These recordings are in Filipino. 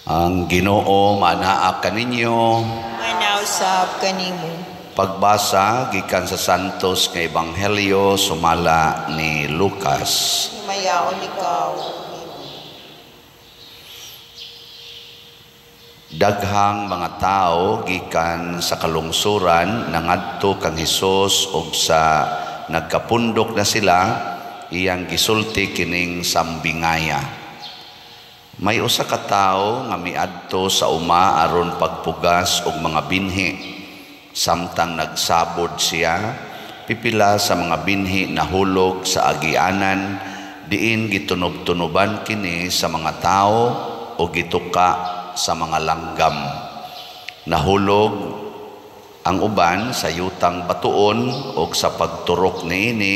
Ang Ginoo manaa kaninyo. Manausap kanimo. Pagbasa gikan sa Santos nga Ebanghelyo sumala ni Lucas. Himayaon ikaw. Daghang mga tao gikan sa kalungsuran nangadto kang Hesus ug sa nagkapundok na sila iyang gisulti kining sambingaya. May usa ka tawo nga miadto sa uma aron pagpugas og mga binhi. Samtang nagsabod siya, pipila sa mga binhi nahulog sa agianan, diin gitunob-tunoban kini sa mga tao o gituka sa mga langgam. Nahulog ang uban sa yutang batuon o sa pagturok niini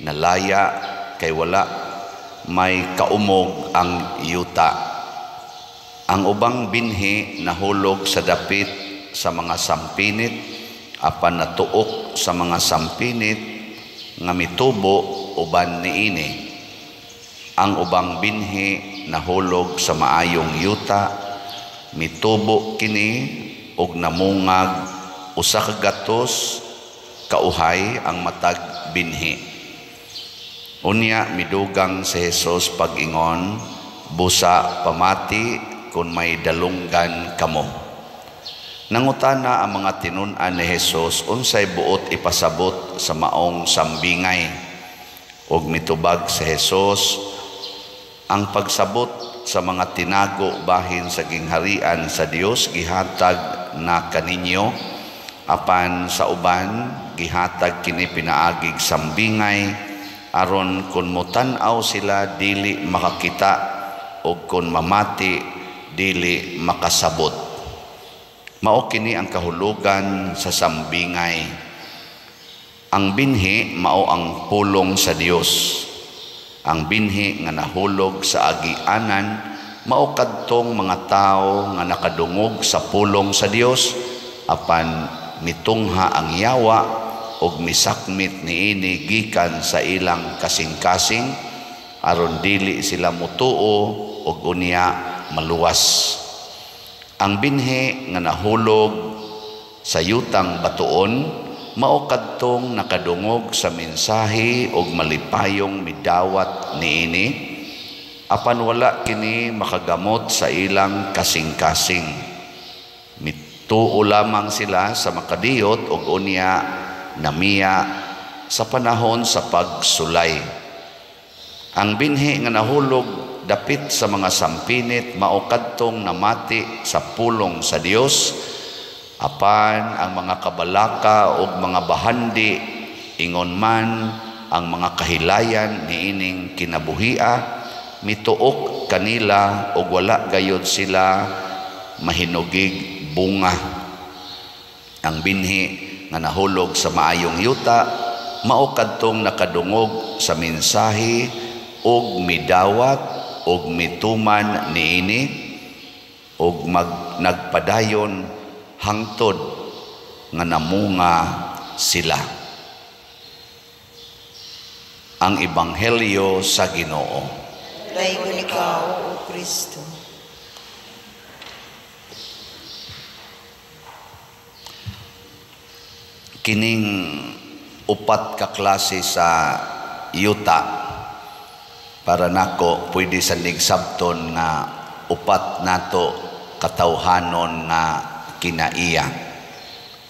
nalaya kay wala may kaumog ang yuta. Ang ubang binhi nahulog sa dapit sa mga sampinit, apan natuok sa mga sampinit nga mitubo uban niini. Ang ubang binhi nahulog sa maayong yuta, mitubo kini og namungag usa ka gatos kauhay ang matag binhi. Unya midugang si Jesus pag-ingon, busa pamati kung may dalunggan kamo. Nangutana ang mga tinun-an ni Jesus unsay buot ipasabot sa maong sambingay. Og mitubag si Jesus, ang pagsabot sa mga tinago bahin sa gingharian sa Dios gihatag na kaninyo, apan sa uban gihatag kini pinaagig sambingay aron kun mutan-aw sila dili makakita o kun mamati dili makasabot. Mao kini ang kahulugan sa sambingay. Ang binhi mao ang pulong sa Dios. Ang binhi nga nahulog sa agianan mao kadtong mga tao nga nakadungog sa pulong sa Dios apan mitungha ang yawa og misakmit niini gikan sa ilang kasing-kasing aron dili sila mutuo og unya maluwas. Ang binhi nga nahulog sa yutang batuon mao kadtong nakadungog sa mensahe og malipayong midawat niini apan wala kini makagamot sa ilang kasing-kasing. Mituo lamang sila sa makadiyot og unya namiya sa panahon sa pagsulay. Ang binhi nga nahulog dapit sa mga sampinit mao kadtong namati sa pulong sa Dios, apan ang mga kabalaka o mga bahandi ingon man ang mga kahilayan niining kinabuhia mituok kanila og wala gayud sila mahinugig bunga. Ang binhi nga nahulog sa maayong yuta mao kadtong nakadungog sa mensahe og midawat og mituman niini og nagpadayon hangtod nga namunga sila. Ang Ebanghelyo sa Ginoo. Dayon ikaw, O Kristo. Kining upat ka klase sa yuta para nako pwede sa nigsabton nga upat nato katawhanon nga kinaiya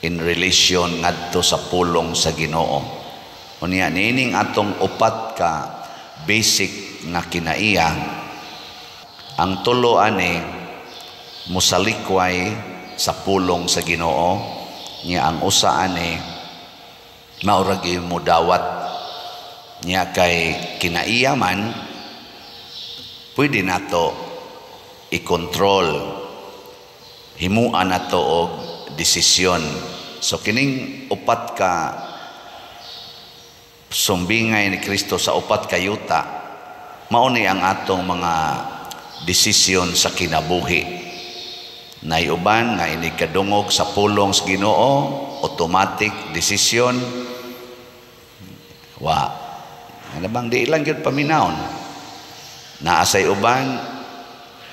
in relation ngadto sa pulong sa Ginoo. Unya nining atong upat ka basic nga kinaiya, ang tulo ani musalikway sa pulong sa Ginoo. Niya ang usa ani maura gyud mudawat niya kay kinaiya man pwede nato i-control, himuan nato og desisyon. So kining upat ka sumbingay ni Kristo sa upat ka yuta mao ni ang atong mga desisyon sa kinabuhi. Nay uban nga ini kadungog sa pulong sa Ginoo, automatic desisyon wa ano bang di ilang gyud paminawon. Naasay uban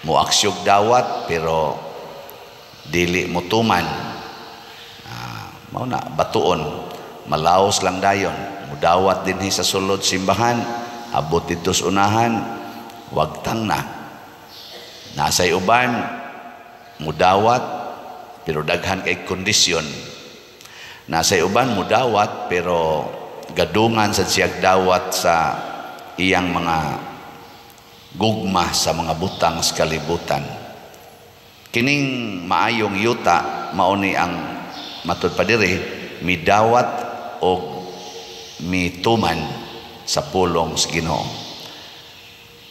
Muaksyog dawat pero dili mo tuman. Mao na batuon, malaos lang dayon. Mudawat dinhi sa sulod simbahan, abot dito sa unahan, wagtang na. Nasay uban, mudawat pero daghan kay kondisyon. Nasay uban mudawat pero gadungan sa siyag dawat sa iyang mga gugma sa mga butang sa kalibutan. Kining maayong yuta mauni ang matud pa diri, midawat o mituman sa pulong sa Ginoo.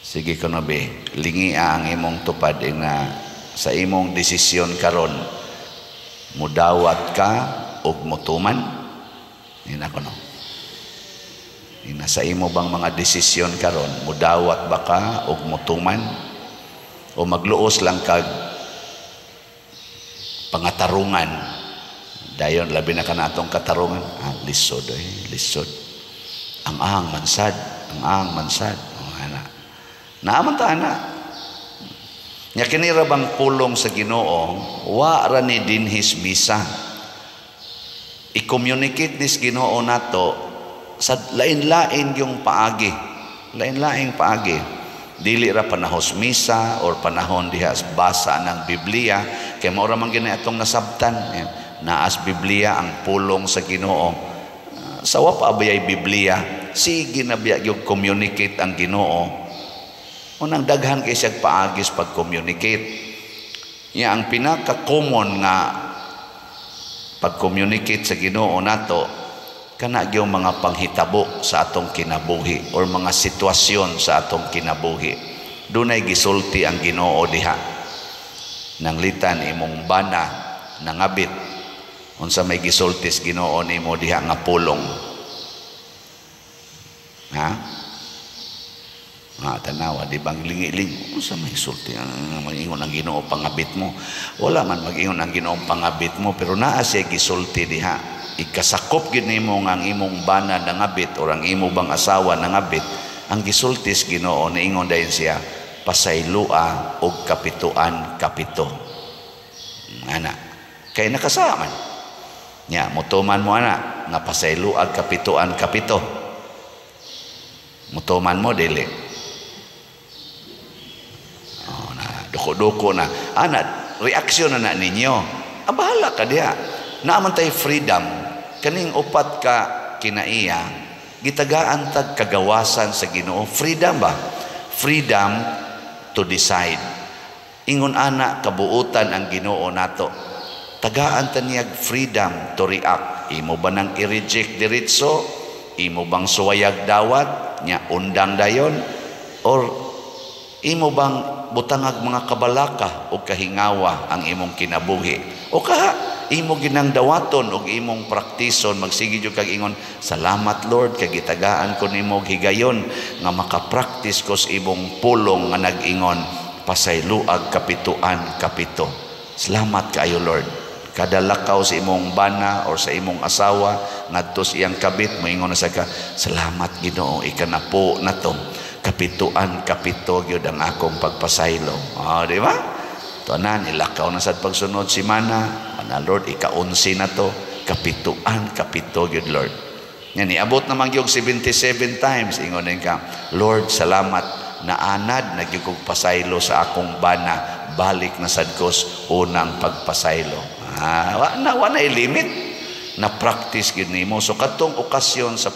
Sige kuno be, lingia ang imong tupad na sa imong desisyon karon, mudawat ka o mutuman. Ina kuno. Ina sa imo bang mga desisyon karon, mudawat ba ka o mutuman o magluos lang kag pangatarungan? Dayon labi na kanatong katarungan, lisod lisod. Ang mansad, mansad. Naaman ta ana. Nya kini ra bang pulong sa Ginoo, wa ra ni dinhis misa. I-communicate nis Ginoo nato sa lain-lain yung paagi. Lain-laing paagi. Dili ra panahos misa or panahon diha basa ng Biblia kay mao ra man gini atong nasabtan. Naas Biblia ang pulong sa Ginoo. Sawa pa abayay Biblia, sige na biya yung communicate ang Ginoo. Unang daghan kay siya paagis pag-communicate. Ya ang pinaka-common nga pag-communicate sa Ginoo nato kana gyud mga panghitabo sa atong kinabuhi or mga sitwasyon sa atong kinabuhi. Dunay gisulti ang Ginoo diha. Nanglitan imong bana nangabit. Unsa may gisultis Ginoo nimo diha nga pulong. Tanawa di bang lingi-ling unsa may sulti ang mag-ingon ang Ginoo pangabit mo. Wala man mag-ingon ang Ginoo pangabit mo pero naa siya gisulti diha. Ikasakop gid nimo nga ang imong bana nangabit or ang imo bang asawa nangabit. Ang gisultis Ginoo niingon dayon siya pasaylua og kapituan kapito. Ana kay nakasama nya mutuman mo ana nga pasayluag kapituan kapito. Mutuman mo dili. Na duko-duko na. Ana reaksyon na ninyo. Bahala ka diha. Naaman tay freedom. Kaning upat ka kinaiya, gitagaan tag kagawasan sa Ginoo. Freedom ba? Freedom to decide. Ingon ana kabuutan ang Ginoo nato. Tagaan taniyag freedom to react. Imo ba nang i-reject diretso? Imo bang suwayag dawat? Nya undang dayon? Or imo bang butangag mga kabalaka o kahingawa ang imong kinabuhi? O kaha, imo ginang dawaton o imong praktison, magsige jud kag ingon, salamat Lord, kay gitagaan ko nimo higayon nga makapraktis ko sa imong pulong nga nag-ingon, pasayluag kapituan kapito. Salamat kaayo Lord. Kada lakaw sa imong bana or sa imong asawa ngadto sa iyang kabit moingon na sa ka, salamat Ginoo ikanapo na to kapituan kapito gyud ang akong pagpasaylo. Di ba? Tanan ilakaw na sad pagsunod si mana ana Lord ika-11 na to kapituan kapito gyud Lord. Nya niabot naman gyud 77 times ingon ka, Lord salamat naanad nagyug kog pasaylo sa akong bana balik na sad kos unang pagpasaylo. Wala limit na practice gid nimo. So katong okasyon sa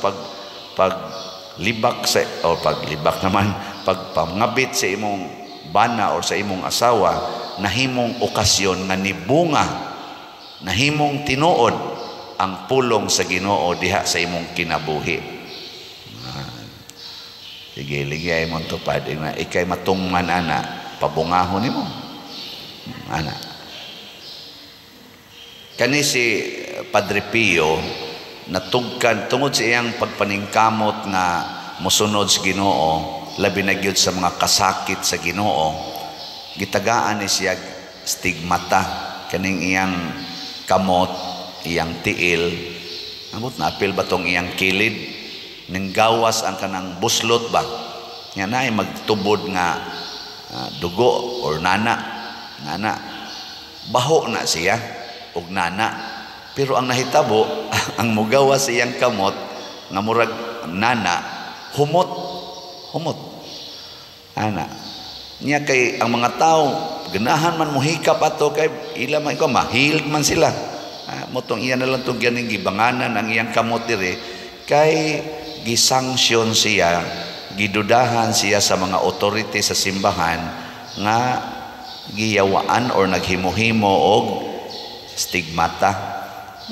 paglibak sa o paglibak naman pagpangabit sa imong bana or sa imong asawa nahimong okasyon nga nibunga nahimong tinuod ang pulong sa Ginoo diha sa imong kinabuhi. Sige ligay mo tupad na ikay matungman ana pabungahon nimo ana. Kani si Padre Pio natugkan tungod sa iyang pagpaningkamot nga mosunod sa Ginoo, labi na gyud sa mga kasakit sa Ginoo, gitagaan ni siya stigmata kaning iyang kamot, iyang tiil, amot na apil ba tong iyang kilid, ning gawas ang kanang buslot ba, nga naay magtubod nga dugo or nana, baho na siya og nana, pero ang nahitabo ang mugawa siyang kamot nga murag nana, humot ana niya. Kay ang mga tao ganahan man muhikap ato kay ila man ko mahiled man sila. Motong iya na lang itong ganing gibanganan ang iyang kamot dire, kay gisanksyon siya, gidudahan siya sa mga authority sa simbahan nga giyawaan or naghimuhimo og stigmata.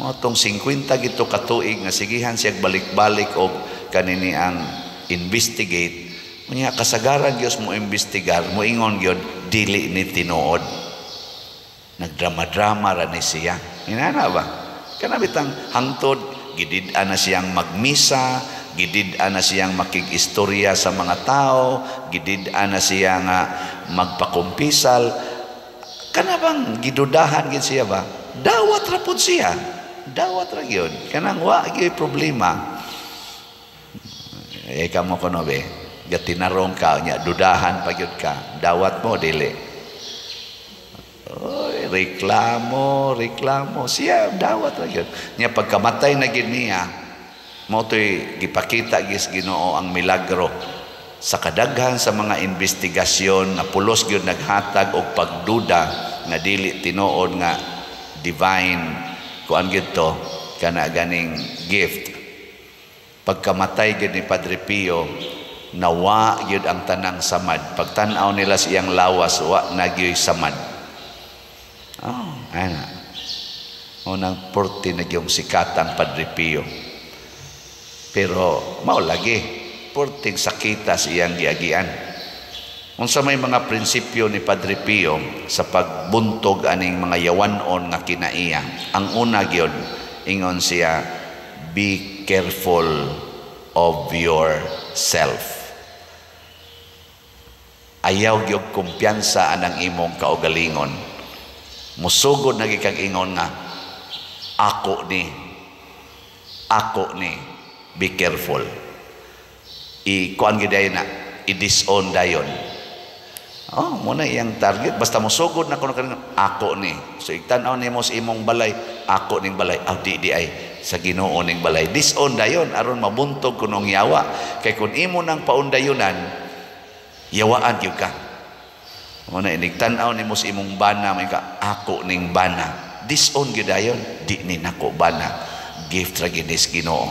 Motong 50 gito katuig nga sigihan siya balik-balik og kanini ang investigate. Unya kasagaran Dios mo investigar, mo ingon gyud dili ni tinuod. Nagdrama-drama ra ni siya. Inana ba? Kana bitang hangtod gidid-an na siyang magmisa, gidid-an na siyang makig-istorya sa mga tao, gidid-an na siya nga magpakumpisal. Kana bang gidudahan gid siya ba? Dawat ra pud siya. Dawat ra gyud. Kanang wa gyud problema. Kamo kuno be, gatinarong ka nya dudahan pa gyud ka. Dawat mo dili. Reklamo siya dawat ra gyud nya. Pagkamatay na gid niya, mo toy gipakita gis Ginoo ang milagro sa kadaghan sa mga investigasyon na pulos gyud naghatag og pagduda nga dili tinuod nga divine kuan gyud to kana ganing gift. Pagkamatay gyud ni Padre Pio, nawa gyud ang tanang samad. Pagtan-aw nila siyang lawas, wa na gyud samad. Ana. Unang porti na yung sikatang Padre Pio. Pero mao lagi, porting sakita siyang giagian. Unsa may mga prinsipyo ni Padre Pio sa pagbuntog aning mga yawanon nga kinaiya. Ang una gyud ingon siya, be careful of yourself. Ayaw gyud kumpiyansa anang imong kaugalingon. Musugod na gikag ingon nga ako ni, be careful. Kuan gid na i-disown dayon. Muna iyang target, basta musugod na kuno kanang ako ni. So igtan-aw nimo sa imong balay, ako ning balay, di ay sa Ginoo ning balay. Disown dayon aron mabuntog kunong yawa. Kay kun imo nang paundayunan, yawaan gyud ka. Muna inigtan-aw nimo sa imong bana, may ka ako ning bana. Disown gyud dayon, di ni nako bana. Gift ra gid is Ginoo.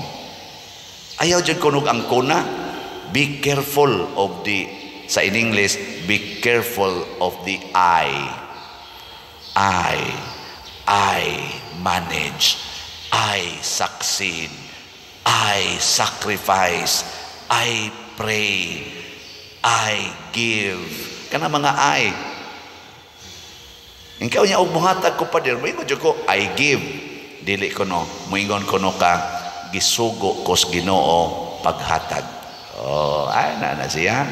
Ayaw jud kunog ang kuna. Be careful of the, sa in English, be careful of the I manage, I succeed, I sacrifice, I pray, I give. Kana mga ay. Ikaw niya og muhatag ko pader, moingon jud ko I give. Dili ko no, moingon ko no ka gisugo kos Ginoo paghatag. Na siya.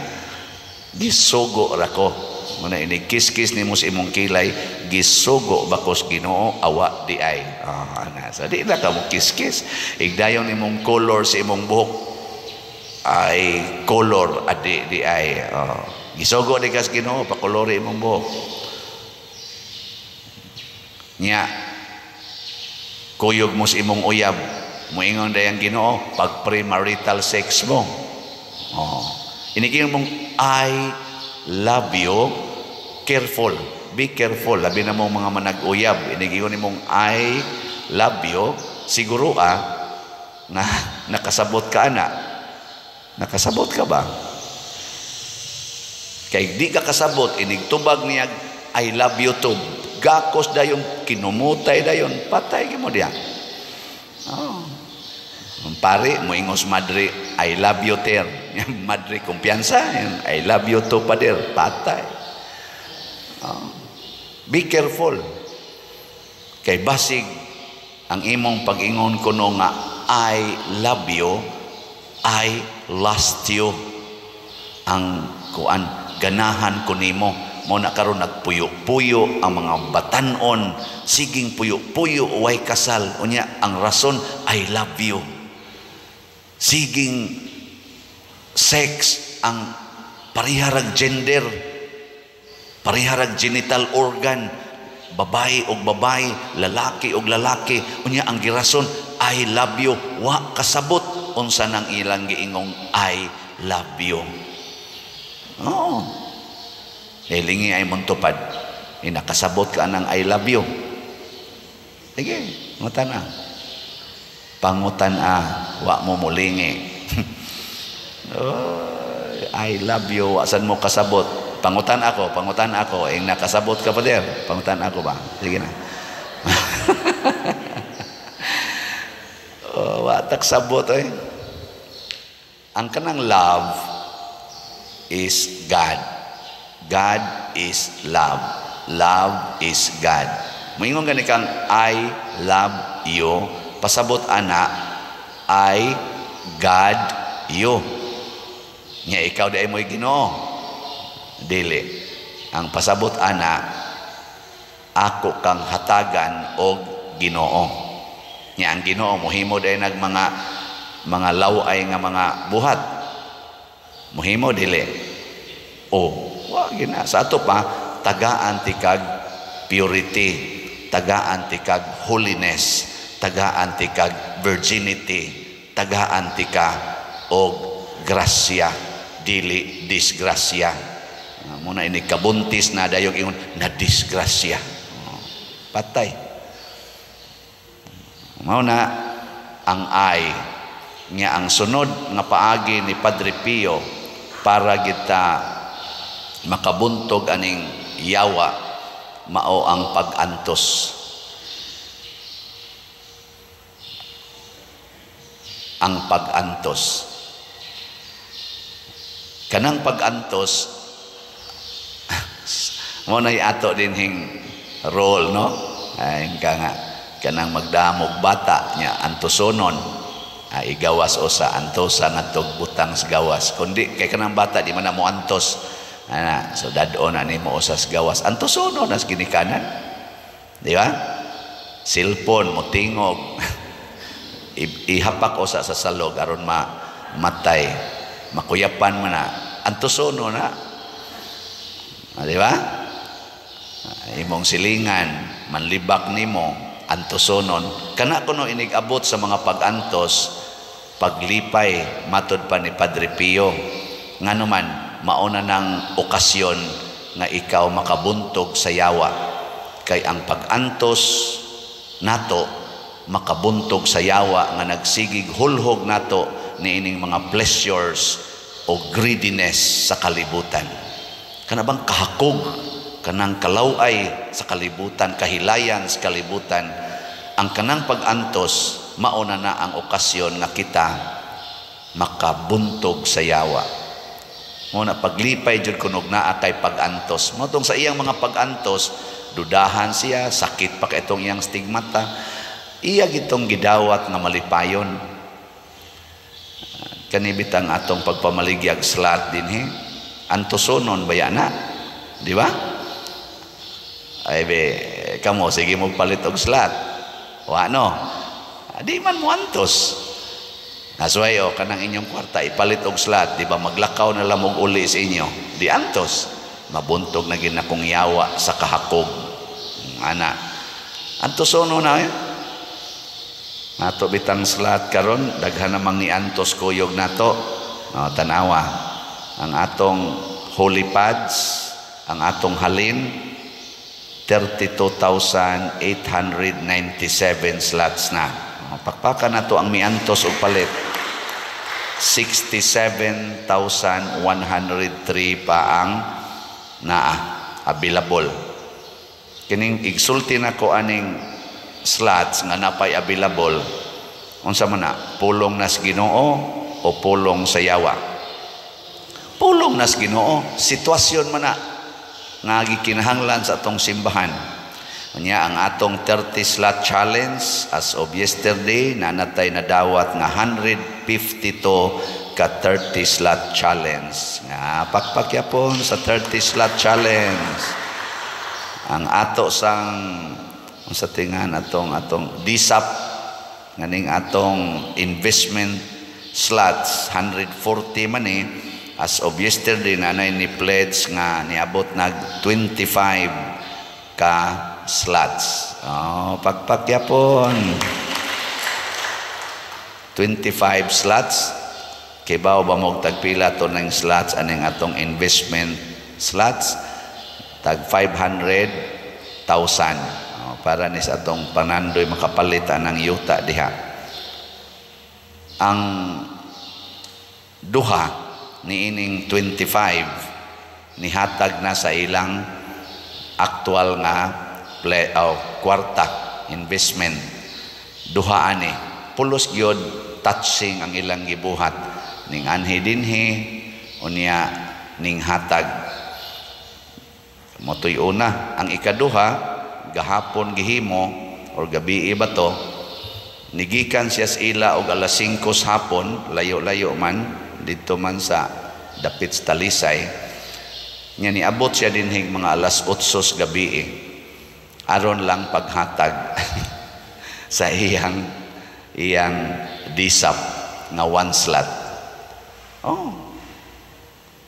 Gisugo ra ko. Muna ini kiss-kiss nimo sa imong kilay, gisugo ba kos Ginoo awa di ay. Ana sa di na ka mo kiss-kiss. Igdayon nimong color sa imong buhok ay color adi di ay. Gisugo di kas Ginoo pakolore imong buhok. Nya kuyog mo sa imong uyab, moingon dayang Ginoo pag premarital sex mo. Inigingon mong I love you, careful, be careful. Labi na mong mga manag-uyab, inigingon mong I love you, siguro na nakasabot ka na. Nakasabot ka ba? Kay di ka kasabot, inigtubag niya I love you too. Gakos dayon, kinumutay dayon, patay mo diyan. Pare, mo ingos madre, I love you ter. Madre, kumpiyansa. I love you too, pader. Patay. Be careful. Kay basig, ang imong pag-ingon kuno nga, I love you, I lost you. Ang kuan, ganahan ko nimo. Mo na karon nagpuyo-puyo ang mga batanon, siging puyo-puyo way kasal. Unya ang rason I love you. Siging sex ang pariharag gender Pariharag genital organ, babae og babae, lalaki og lalaki. Unya ang girason, I love you. Wa kasabot unsa nang ilang giingong I love you. Oh. Hilingi ay mong tupad. Nakasabot ka ng I love you. Sige, ngutan na. Pangutan wa mo mulingi. Oh, I love you. Asan mo kasabot? Pangutan ako. Nakasabot ka pa der. Pangutan ako ba? Sige na. Oh, watak sabot eh. Ang kanang love is God. God is love. Love is God. Moingon gani kang I love you. Pasabot ana I God you. Nya ikaw di ay mo'y Ginoo. Dili. Ang pasabot ana ako kang hatagan og Ginoo. Nya ang Ginoo mohimo day nag mga laway nga mga buhat. Mohimo dili. Wa gina sa ato pa tagaan ti kag purity, tagaan ti kag holiness, tagaan ti kag virginity, tagaan ti ka og grasya, dili disgrasya. Muna ini kabuntis na dayog ingon na disgrasya. Patay. Mao na ang ay nga ang sunod nga paagi ni Padre Pio para kita makabuntog aning yawa mao ang pag-antos. Ang pag-antos. Kanang pag-antos mo na ato din hing role, no? Ay nga kanang magdamog bata nya antosonon igawas o sa antosa ngadtog butang sa gawas, kundi kay kanang bata di man na mo antos so dadon ani mo sa gawas antosonon as ginikanan, di ba? Cellphone mo tingog ihapak o sa salog aron matay makuyapan mo na antosonon na, di ba? Imong silingan manlibak nimo antosonon. Kana kuno inigabot sa mga pag-antos paglipay matod pa ni Padre Pio nganuman mauna ng okasyon nga ikaw makabuntog sa yawa kay ang pag-antos nato makabuntog sa yawa nga nagsigig hulhog nato niining mga pleasures o greediness sa kalibutan. Kana bang kahakog kanang kalaway sa kalibutan, kahilayan sa kalibutan, ang kanang pag-antos mauna na ang okasyon nga kita makabuntog sa yawa. Muna paglipay jud kunog naa kay pag-antos. Mo tong sa iyang mga pag-antos, dudahan siya, sakit pa kay itong iyang stigmata. Iya gitong gidawat nga malipayon. Kanibitang atong pagpamaligyag slat dinhi. Antosonon bayana, di ba? Ay be, kamo sige mo palit og slat. Wa no. Di man mo antos. Nasway kanang inyong kwarta ipalit og slat, di ba maglakaw na lamog uli sa inyo. Di antos. Mabuntog na gid akong yawa sa kahakog. Ana. Antosono na nato bitang slat karon daghan namang ni antos kuyog nato. Tanawa ang atong holy pads, ang atong halin 32,897 slots na. Pakpakan na to ang miantos o palit. 67,103 pa ang available. Kining igsulti na ko aning slots nga napay available. Unsa man na? Pulong nas Ginoo o pulong sa yawa? Pulong nas Ginoo. Sitwasyon man na nga gikinahanglan sa atong simbahan. Unya ang atong 30 slot challenge as of yesterday nanatay na dawat nga 152 ka 30 slot challenge. Nga pakpakyapon sa 30 slot challenge. Ang ato sang sa tingan atong DSAP nganing atong investment slots 140 man As of yesterday, nanay ni pledge nga niabot nag 25 ka slots. Oh, pagpakyapon. 25 slots. Kibaw ba mo tagpila to ng slots aning atong investment slots? Tag 500,000. Oh, para ni sa atong panandoy makapalitan ng yuta diha. Ang duha ni ining 25 nihatag na sa ilang actual nga kwarta investment. Duha ani pulos gyud touching ang ilang gibuhat ning anhi dinhi unya ning hatag. Motoy una ang ikaduha gahapon gihimo or gabi ba to nigikan siya sa ila og alas 5 hapon, layo-layo man dito man sa dapit sa Talisay. Nya niabot siya dinhig mga alas 8 gabi aron lang paghatag sa iyang disap nga 1 slot. Oh.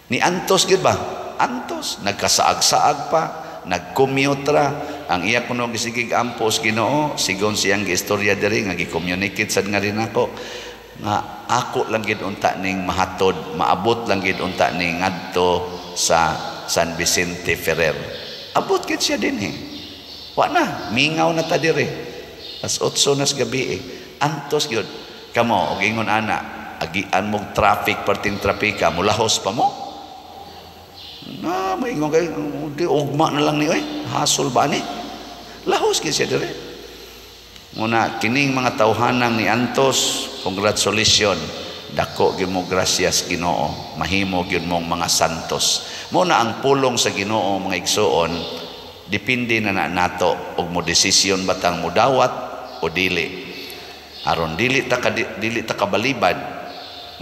Ni antos gid ba? Antos nagkasaag-saag pa, nag-commute ra. Ang iya kuno gisigig ampos Ginoo, sigon siyang giistorya diri nga gi-communicate sad nga rin ako nga ako lang gid unta ning mahatod, maabot lang gid unta ning ngadto sa San Vicente Ferrer. Abot gid siya dinhi. Wa na, mingaw na ta diri. As 8 nas gabi antos gyud. Kamo og ingon ana, agian mong traffic perting trapika, mulahos pa mo. Na maingon kay di ugma na lang ni oy, hasol ba ni? Lahos gid siya diri. Muna kining mga tawhanang ni Antos, congratulations. Dako gyud mo gracias Ginoo. Mahimo gyud mong mga santos. Muna ang pulong sa Ginoo mga igsoon, depende na nato og mo desisyon batang mudawat o dili. Aron dili ta kabalibad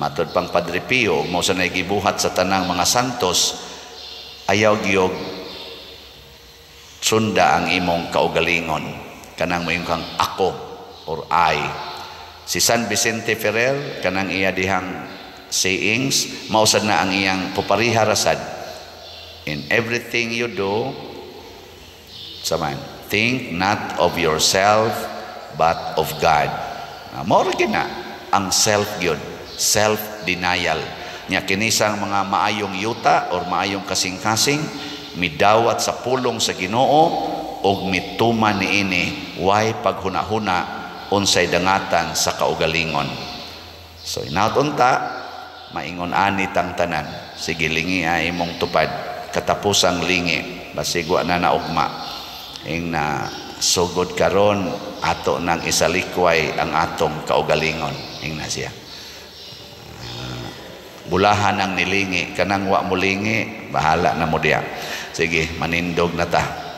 matud pang Padre Pio mo sa gibuhat sa tanang mga santos, ayaw gyud sunda ang imong kaugalingon. Kanang mayong kang ako or I. Si San Vicente Ferrer kanang iya dihang sayings mausad na ang iyang pupariha rasad. In everything you do, saman, think not of yourself but of God. Mao na ang self gyud, self denial. Nya kinisang mga maayong yuta or maayong kasing-kasing midawat sa pulong sa Ginoo og mituman niini way paghunahuna unsay dangatan sa kaugalingon. So inaut unta maingon ani tang tanan, sige lingi ay imong tupad katapusang lingi basig wa na naugma ing na sugod karon ato nang isalikway ang atong kaugalingon ing na siya. Bulahan ang nilingi kanang wa mulingi bahala na mo diya. Sige manindog na ta.